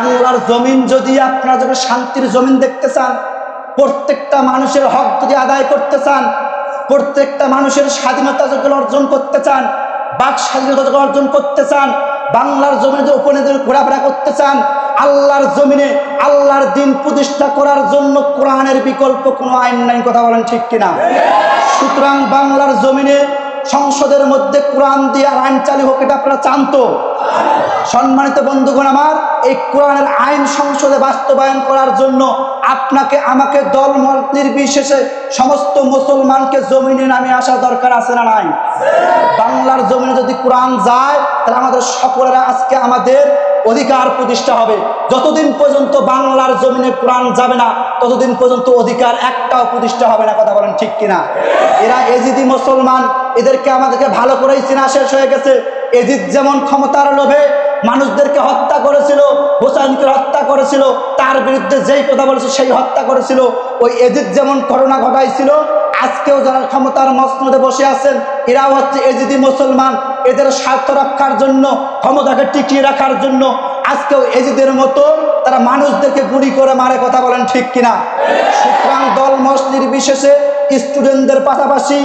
বাংলার জমিন যদি আপনারা যখন শান্তির জমিন দেখতে চান, প্রত্যেকটা মানুষের হক যদি আদায় করতে চান, প্রত্যেকটা মানুষের স্বাধীনতা যদি অর্জন করতে চান, বাক স্বাধীনতা যদি অর্জন করতে চান, বাংলার জমিনে যে উপনিধি ঘোরাফেরা করতে চান, আল্লাহর জমিনে আল্লাহর দিন প্রতিষ্ঠা করার জন্য কোরআনের বিকল্প কোনো আইন নাই। কথা বলেন ঠিক কিনা? সুতরাং বাংলার জমিনে সংসদের মধ্যে কোরআন দিয়ে আইন চালু হোক, এটা আপনারা চান তো? সম্মানিত বন্ধুগণ আমার, এই কোরআনের আইন সংসদে বাস্তবায়ন করার জন্য আপনাকে আমাকে দলমত নির্বিশেষে সমস্ত মুসলমানকে জমিনে নামে আসা দরকার আছে না নাই? বাংলার জমিনে যদি কোরআন যায় তাহলে আমাদের সকলের আজকে আমাদের অধিকার প্রতিষ্ঠা হবে। যতদিন পর্যন্ত বাংলার জমিনে কোরআন যাবে না ততদিন পর্যন্ত অধিকার একটাও প্রতিষ্ঠা হবে না। কথা বলেন ঠিক কিনা? এরা এজিদি মুসলমান, এদেরকে আমাদেরকে ভালো করেই চেনা শেষ হয়ে গেছে। এজিদ যেমন ক্ষমতার লোভে মানুষদেরকে হত্যা করেছিল, হোসাইনকে হত্যা করেছিল, তার বিরুদ্ধে যেই কথা বলেছে সেই হত্যা করেছিল, ওই এজিদ যেমন ঘটনা ঘটাইছিল, আজকেও যারা ক্ষমতার মসনদে বসে আছেন এরাও হচ্ছে এজিদি মুসলমান। এদের স্বার্থ রক্ষার জন্য, ক্ষমতাকে টিকিয়ে রাখার জন্য আজকেও এজিদের মতো তারা মানুষদেরকে গুলি করে মারে। কথা বলেন ঠিক কিনা? সুতরাং দল মত নির্বিশেষে স্টুডেন্টদের পাশাপাশি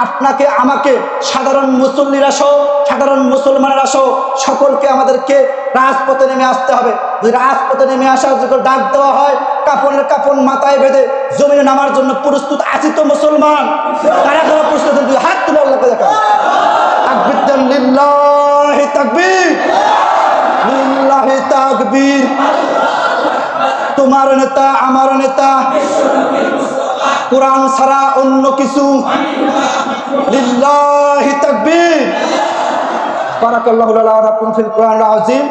আপনাকে আমাকে সাধারণ মুসল্লিরা সহ, সাধারণ মুসলমানেরা সহ সকলকে আমাদেরকে রাজপথে নেমে আসতে হবে। যদি রাজপথে নেমে আসার জন্য ডাক দেওয়া হয়, কাপড়ের কাপড় মাথায় বেঁধে জমিনে নামার জন্য প্রস্তুত আছি তো মুসলমান? কারা কারা প্রস্তুত? হাত তুলে আল্লাহকে দেখা। তাকবীর দেন, লিল্লাহি তাকবীর, লিল্লাহি তাকবীর। তোমার নেতা আমার নেতা, কোরআন ছাড়া অন্য কিছু। লিল্লাহি তাকবীর। বারাকাল্লাহু লানা ওয়া লাকুম ফিল কোরআনিল আযীম।